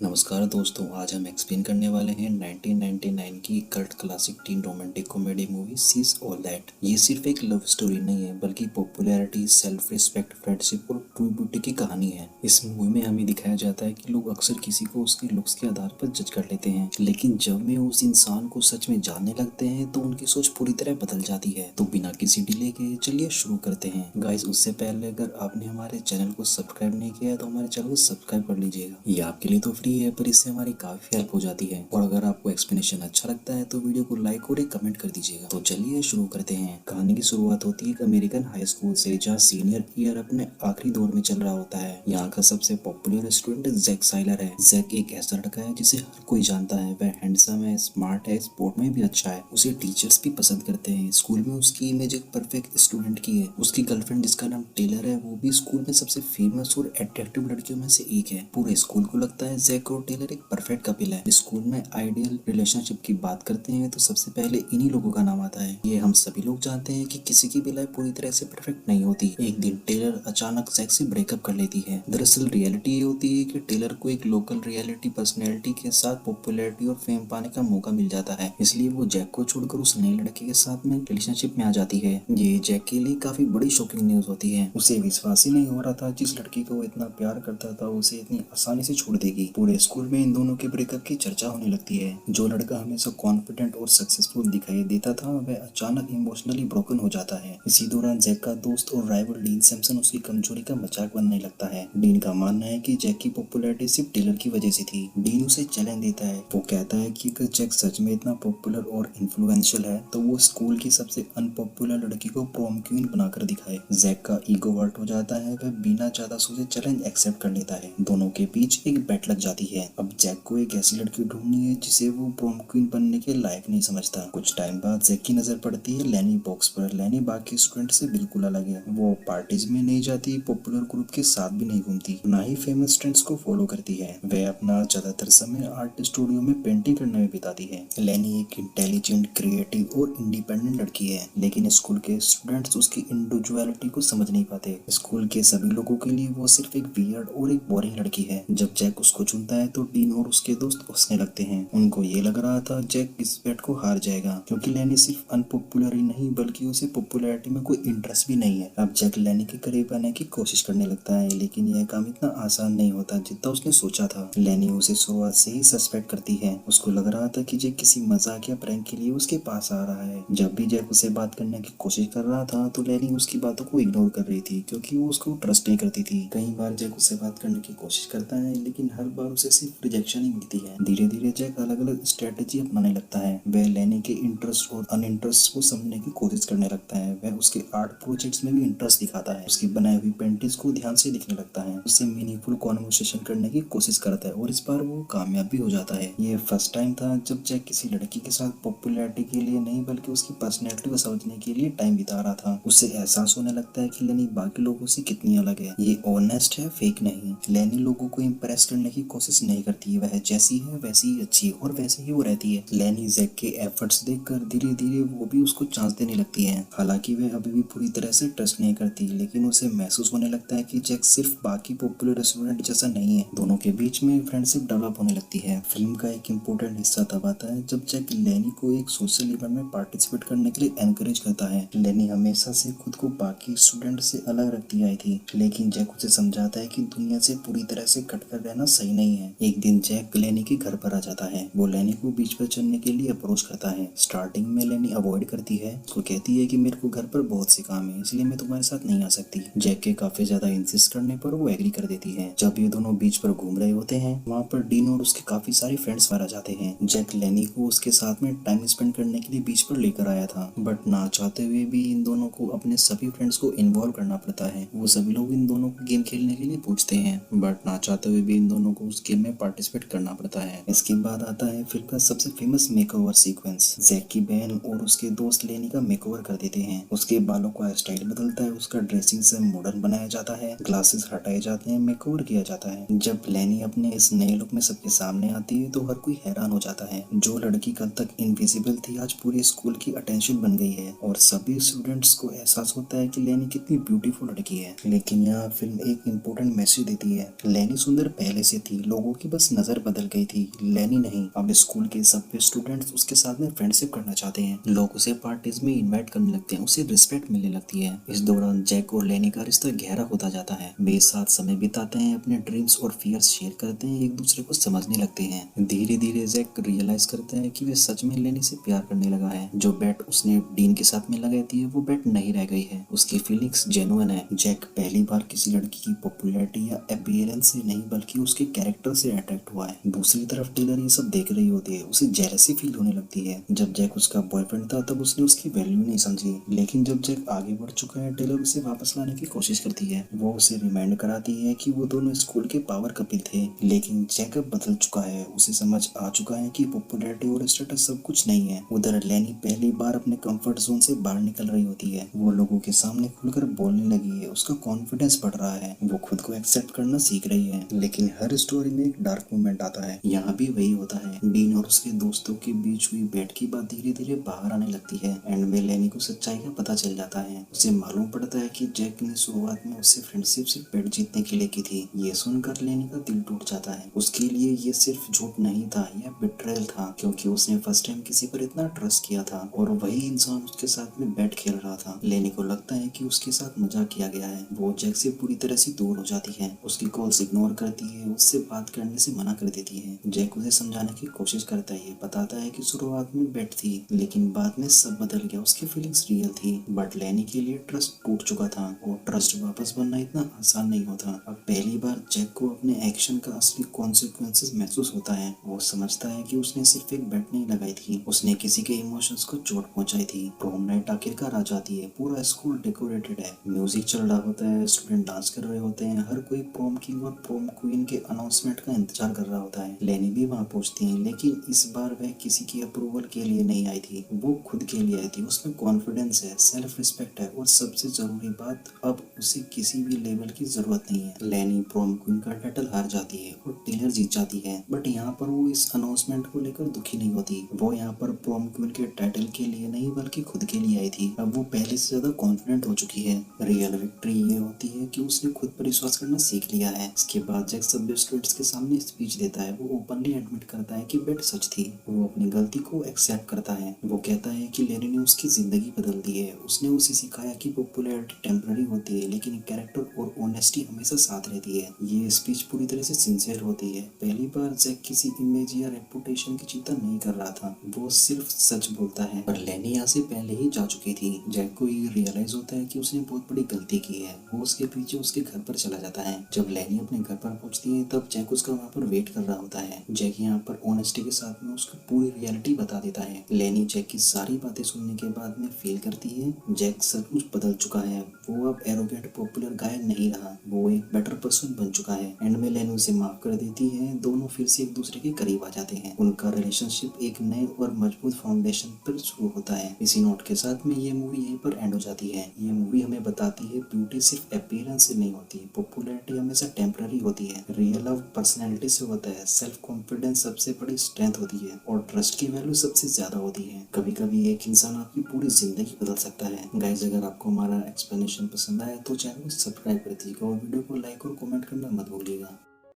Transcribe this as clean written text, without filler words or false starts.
नमस्कार दोस्तों, आज हम एक्सप्लेन करने वाले हैं 1999 की cult classic teen romantic comedy movie she's all that. ये सिर्फ एक लव स्टोरी नहीं है बल्कि पॉपुलैरिटी, सेल्फ रिस्पेक्ट, फ्रेंडशिप और ट्रू ब्यूटी की कहानी है। इस मूवी में हमें दिखाया जाता है कि लोग अक्सर किसी को उसके लुक्स के आधार पर जज कर लेते हैं, लेकिन जब वे उस इंसान को सच में जानने लगते हैं तो उनकी सोच पूरी तरह बदल जाती है। तो बिना किसी डिले के चलिए शुरू करते हैं। गाइस, उससे पहले अगर आपने हमारे चैनल को सब्सक्राइब नहीं किया है तो हमारे चैनल को सब्सक्राइब कर लीजिएगा। ये आपके लिए तो फ्री है, पर इससे हमारी काफी हेल्प हो जाती है। और अगर आपको एक्सप्लेनेशन अच्छा लगता है तो वीडियो को लाइक और एक कमेंट कर दीजिएगा। तो चलिए शुरू करते हैं। कहानी की शुरुआत होती है एक अमेरिकन हाई स्कूल से, जहाँ सीनियर ईयर अपने आखिरी दौर में चल रहा होता है। यहाँ का सबसे पॉपुलर स्टूडेंट जैक साइलर है। जैक एक ऐसा लड़का है जिसे हर कोई जानता है। वह हैंडसम है, स्मार्ट है, स्पोर्ट में भी अच्छा है। उसे टीचर्स भी पसंद करते हैं। स्कूल में उसकी इमेज एक परफेक्ट स्टूडेंट की है। उसकी गर्लफ्रेंड जिसका नाम टेलर है, वो भी स्कूल में सबसे फेमस और अट्रैक्टिव लड़कियों में से एक है। पूरे स्कूल को लगता है जैक और टेलर एक परफेक्ट कपिल है। स्कूल में आइडियल रिलेशनशिप की बात करते हैं तो सबसे पहले इन्हीं लोगों का नाम आता है। ये हम सभी लोग जानते हैं कि किसी की भी लाइफ पूरी तरह से परफेक्ट नहीं होती। एक दिन टेलर अचानक जैक से ब्रेकअप कर लेती है। दरअसल रियलिटी ये होती है कि टेलर को एक लोकल रियलिटी पर्सनैलिटी के साथ पॉपुलैरिटी और फेम पाने का मौका मिल जाता है, इसलिए वो जैक को छोड़कर उस नए लड़के के साथ में रिलेशनशिप में आ जाती है। ये जैक के लिए काफी बड़ी शॉकिंग न्यूज होती है। उसे विश्वास ही नहीं हो रहा था जिस लड़की को वो इतना प्यार करता था उसे इतनी आसानी से छोड़ देगी। पूरे स्कूल में इन दोनों के ब्रेकअप की चर्चा होने लगती है। जो लड़का हमेशा कॉन्फिडेंट और सक्सेसफुल दिखाई देता था वह अचानक इमोशनली ब्रोकन हो जाता है। इसी दौरान जैक का दोस्त और राइवल डीन सैमसन उसकी कमजोरी का मजाक बनने लगता है। डीन का मानना है कि जैक की पॉपुलैरिटी सिर्फ टेलर की वजह से थी। डीन उसे चैलेंज देता है। वो कहता है कि अगर जैक सच में इतना पॉपुलर और इन्फ्लुएंशियल है तो वो स्कूल की सबसे अनपॉपुलर लड़की को प्रॉम क्वीन बनाकर दिखाए। जैक का ईगो हर्ट हो जाता है। वह बिना ज्यादा सोचे चैलेंज एक्सेप्ट कर लेता है। दोनों के बीच एक बैट लग जाती है। अब जैक को एक ऐसी लड़की ढूंढनी है जिसे वो प्रॉम क्वीन बनने के लायक नहीं समझता। कुछ टाइम बाद जैक की नजर पड़ती है लैनी बॉक्स पर। लैनी बाकी स्टूडेंट से बिल्कुल अलग है। वो पार्टीज में नहीं जाती, पॉपुलर ग्रुप के साथ भी नहीं घूमती, ना ही फेमस ट्रेंड्स को फॉलो करती है। वह अपना ज्यादातर समय आर्ट स्टूडियो में पेंटिंग करने में बिताती है। लैनी एक इंटेलिजेंट, क्रिएटिव और इंडिपेंडेंट लड़की है, लेकिन स्कूल के स्टूडेंट्स उसकी इंडिविजुअलिटी को समझ नहीं पाते। स्कूल के सभी लोगों के लिए वो सिर्फ एक वियर्ड और एक बोरिंग लड़की है। जब जैक उसको चुनता है तो डीन और उसके दोस्त हंसने लगते हैं। उनको ये लग रहा था जैक इस बेट को हार जाएगा, क्योंकि लैनी सिर्फ अनपॉपुलर ही नहीं बल्कि उसे पॉपुलैरिटी में कोई इंटरेस्ट भी नहीं है। अब जैक लैनी के करीब आने की कोशिश करने लगता है, लेकिन यह काम इतना आसान नहीं होता जितना उसने सोचा था। लैनी उसे शुरुआत से ही सस्पेक्ट करती है। उसको लग रहा था कि जैक किसी मजाक या प्रैंक के लिए उसके पास आ रहा है। जब भी जैक उसे बात करने की कोशिश कर रहा था तो लैनी उसकी बातों को इग्नोर कर रही थी, क्योंकि वो उसको ट्रस्ट नहीं करती थी। कई बार जैक उससे बात करने की कोशिश करता है, लेकिन हर बार उसे सिर्फ रिजेक्शन ही मिलती है। धीरे धीरे जैक अलग अलग स्ट्रेटेजी अपनाने लगता है। वह लैनी के इंटरेस्ट और अनइंटरेस्ट को समझने की कोशिश करने लगता है। वह उसके आर्ट प्रोजेक्ट्स में भी इंटरेस्ट दिखाता है। उसकी बनाई हुई पेंटिंग्स को ध्यान से देखने लगता है। उससे मीनिंगफुल कॉन्वर्सेशन करने की कोशिश करता है और इस बार वो कामयाब भी हो जाता है। ये फर्स्ट टाइम था जब जैक किसी लड़की के साथ पॉपुलैरिटी के लिए नहीं बल्कि उसकी पर्सनैलिटी को समझने के लिए टाइम बिता रहा था। उससे एहसास होने लगता है कि लैनी बाकी लोगों से कितनी अलग है। ये ऑनेस्ट है, फेक नहीं। लैनी लोगों को इम्प्रेस करने की कोशिश नहीं करती। वह जैसी है वैसी ही अच्छी है और वैसे ही वो रहती है। लैनी जैक के एफर्ट्स देखकर धीरे धीरे वो भी उसको चांस देने लगती है। हालांकि वह अभी भी पूरी तरह से ट्रस्ट नहीं करती, लेकिन उसे महसूस होने लगता है कि जैक सिर्फ बाकी पॉपुलर स्टूडेंट जैसा नहीं है। दोनों के बीच में फ्रेंडशिप डेवलप होने लगती है। फिल्म का एक इम्पोर्टेंट हिस्सा तब आता है जब जैक लैनी को एक सोशल इवेंट में पार्टिसिपेट करने के लिए एनकरेज करता है। लैनी हमेशा से खुद को बाकी स्टूडेंट से अलग रखती आई थी, लेकिन जैक उसे समझाता है कि दुनिया से पूरी तरह से कटकर रहना सही नहीं है। एक दिन जैक लैनी के घर पर आ जाता है। वो लैनी को बीच पर चलने के लिए अप्रोच करता है। स्टार्टिंग में लैनी अवॉइड करती है। उसको कहती है कि मेरे को घर पर बहुत से काम है, इसलिए मैं तुम्हारे साथ नहीं आ सकती। जैक के काफी ज्यादा इंसिस्ट करने पर वो एग्री कर देती है। जब ये दोनों बीच पर घूम रहे होते हैं, वहाँ पर डीन और उसके काफी सारे फ्रेंड्स मारा जाते हैं। जैक लैनी को उसके साथ में टाइम स्पेंड करने के लिए बीच पर लेकर आया था, बट ना चाहते हुए भी इन दोनों को अपने सभी फ्रेंड्स को इन्वॉल्व करना पड़ता है। वो सभी लोग इन दोनों को गेम खेलने के लिए पूछते हैं, बट ना चाहते हुए भी इन दोनों को उस गेम में पार्टिसिपेट करना पड़ता है। इसके बाद आता है फिल्म का सबसे फेमस मेकओवर सीक्वेंस। जैक की बहन और उसके दोस्त लैनी का मेकओवर कर देते हैं। उसके बालों का स्टाइल बदलता है, उसका ड्रेसिंग से मॉडर्न बनाया जाता है, ग्लासेस हटाए जाते हैं, मेकओवर किया जाता है। जब लैनी अपने इस नए लुक में सबके सामने आती है तो हर कोई हैरान हो जाता है। जो लड़की कल तक इनविजिबल थी आज पूरे स्कूल की अटेंशन बन गई है और सभी स्टूडेंट्स को एहसास होता है कि लैनी कितनी ब्यूटीफुल लड़की है। लेकिन यहाँ फिल्म एक इम्पोर्टेंट मैसेज देती है। लैनी सुंदर पहले से थी, लोगों की बस नजर बदल गई थी, लेनी नहीं। अब स्कूल के सभी स्टूडेंट्स उसके साथ में फ्रेंडशिप करना चाहते हैं। लोग उसे पार्टीज में इनवाइट करने लगते हैं, उसे रिस्पेक्ट मिलने लगती है। इस दौरान जैक और लेनी का रिश्ता गहरा होता जाता है। वे साथ समय बिताते हैं, अपने ड्रीम्स और फियर्स शेयर करते हैं, एक दूसरे को समझने लगते हैं। धीरे धीरे जैक रियलाइज करता है कि वे सच में लेनी से प्यार करने लगा है। जो बेट उसने डीन के साथ में लगाई थी वो बेट नहीं रह गई है। उसकी फीलिंग्स जेन्युइन है। जैक पहली बार किसी लड़की की पॉपुलैरिटी या अपीयरेंस से नहीं बल्कि उसके कैरेक्टर से अट्रैक्ट हुआ है। दूसरी तरफ टेलर ये सब देख रही होती है, उसे जेलसी फील होने लगती है। जब जैक उसका बॉयफ्रेंड था तब उसने उसकी वैल्यू नहीं समझी, लेकिन जब जैक आगे बढ़ चुका है टेलर उसे वापस लाने की कोशिश करती है। वो उसे रिमाइंड कराती है कि वो दोनों स्कूल के पावर कपल थे, लेकिन जैक अब बदल चुका है। उसे समझ आ चुका है कि पॉपुलैरिटी और स्टेटस सब कुछ नहीं है। उधर लेनी पहली बार अपने कंफर्ट जोन से बाहर निकल रही होती है। वो लोगों के सामने खुलकर बोलने लगी है, उसका कॉन्फिडेंस बढ़ रहा है, वो खुद को एक्सेप्ट करना सीख रही है। लेकिन हर स्टोरी में एक डार्क मोमेंट आता है। यहाँ भी वही होता है। डीन और उसके दोस्तों के बीच हुई बैठ की बात धीरे धीरे बाहर आने लगती है। एंड में लेनी को सच्चाई का पता चल जाता है। उसे मालूम पड़ता है कि जैक ने शुरुआत में उससे फ्रेंडशिप सिर्फ बैट जीतने के लिए की थी। ये सुनकर लेनी का दिल टूट जाता है। उसके लिए ये सिर्फ झूठ नहीं था, यह बिट्रेयल था, क्योंकि उसने फर्स्ट टाइम किसी पर इतना ट्रस्ट किया था और वही इंसान उसके साथ में बैट खेल रहा था। लेनी को लगता है कि उसके साथ मजाक किया गया है। वो जैक से पूरी तरह से दूर हो जाती है, उसकी कॉल्स इग्नोर करती है, उससे बात करने से मना कर देती है। जैक उसे समझाने की कोशिश करता है, बताता है कि शुरुआत में बैट थी लेकिन बाद में सब बदल गया, उसकी फीलिंग्स रियल थी। बट लेनी के लिए ट्रस्ट टूट चुका था और ट्रस्ट वापस बनना इतना आसान नहीं होता। अब पहली बार जैक को अपने एक्शन का असली कॉन्सिक्वेंसेस महसूस होता है। वो समझता है कि उसने सिर्फ एक बेट नहीं लगाई थी, उसने किसी के इमोशंस को चोट पहुंचाई थी। प्रोम नाइट आखिरकार आ जाती है। पूरा स्कूल डेकोरेटेड है, म्यूजिक चल रहा होता है, स्टूडेंट डांस कर रहे होते हैं, हर कोई प्रोम किंग और प्रोम क्वीन के अनाउंसमेंट का इंतजार कर रहा होता है। लेनी भी वहां पहुंचती है, लेकिन इस बार वह किसी की अप्रूवल के लिए नहीं आई थी, वो खुद के लिए आई थी। उसमें कॉन्फिडेंस है, सेल्फ रिस्पेक्ट है और सबसे जरूरी बात, अब उसे किसी भी लेवल की जरूरत नहीं है। लेनी प्रोम क्वीन का टाइटल हार जाती है और टेलर जीत जाती है। बट यहाँ पर वो इस अनाउंसमेंट को लेकर दुखी नहीं होती। वो यहाँ पर प्रोम क्वीन के टाइटल के लिए नहीं बल्कि खुद के लिए आई थी। अब वो पहले से ज्यादा कॉन्फिडेंट हो चुकी है। रियल विक्ट्री ये होती है कि उसने खुद पर विश्वास करना सीख लिया है। इसके बाद जैक सभी स्टूडेंट्स के सामने स्पीच देता है। वो ओपनली एडमिट करता है कि बेट सच थी। वो अपनी गलती को एक्सेप्ट करता है। वो कहता है कि लेनी ने उसकी जिंदगी बदल दी है। उसने उसे सिखाया कि पॉपुलैरिटी टेम्पररी होती है लेकिन कैरेक्टर और ऑनेस्टी हमेशा साथ रहती है। ये स्पीच पूरी तरह से सिंसियर होती है। पहली बार जैक किसी इमेज या रेपुटेशन की चिंता नहीं कर रहा था, वो सिर्फ सच बोलता है। पर लेनी यहाँ से पहले ही जा चुकी थी। जैक को ये रियलाइज होता है कि उसने बहुत बड़ी गलती की है। वो उसके पीछे उसके घर पर चला जाता है। जब लेनी अपने घर पर पहुंचती है तब जैक उसका वहाँ पर वेट कर रहा होता है। जैक यहाँ पर ऑनेस्टी के साथ में उसको पूरी रियलिटी बता देता है। लेनी जैक की सारी बातें सुनने के बाद में फील करती है जैक सब कुछ बदल चुका है। वो अब एरोगेंट पॉपुलर गाय नहीं रहा, वो एक बेटर पर्सन बन चुका है। एंड में लेनी उसे माफ कर देती है। दोनों फिर से एक दूसरे के करीब आ जाते हैं। उनका रिलेशनशिप एक नए और मजबूत फाउंडेशन पर शुरू होता है। इसी नोट के साथ में ये मूवी यहीं पर एंड हो जाती है। ये मूवी हमें बताती है ब्यूटी सिर्फ अपीयरेंस से नहीं होती, पॉपुलैरिटी हमेशा टेम्पररी होती है, रियल लव पर्सनैलिटी से होता है, सेल्फ कॉन्फिडेंस सबसे बड़ी स्ट्रेंथ होती है और ट्रस्ट की वैल्यू सबसे ज्यादा होती है। कभी कभी एक इंसान आपकी पूरी जिंदगी बदल सकता है। गाइस अगर आपको हमारा एक्सप्लेनेशन पसंद आया तो चैनल को सब्सक्राइब कर दीजिएगा और वीडियो को लाइक और कमेंट करना मत भूलिएगा।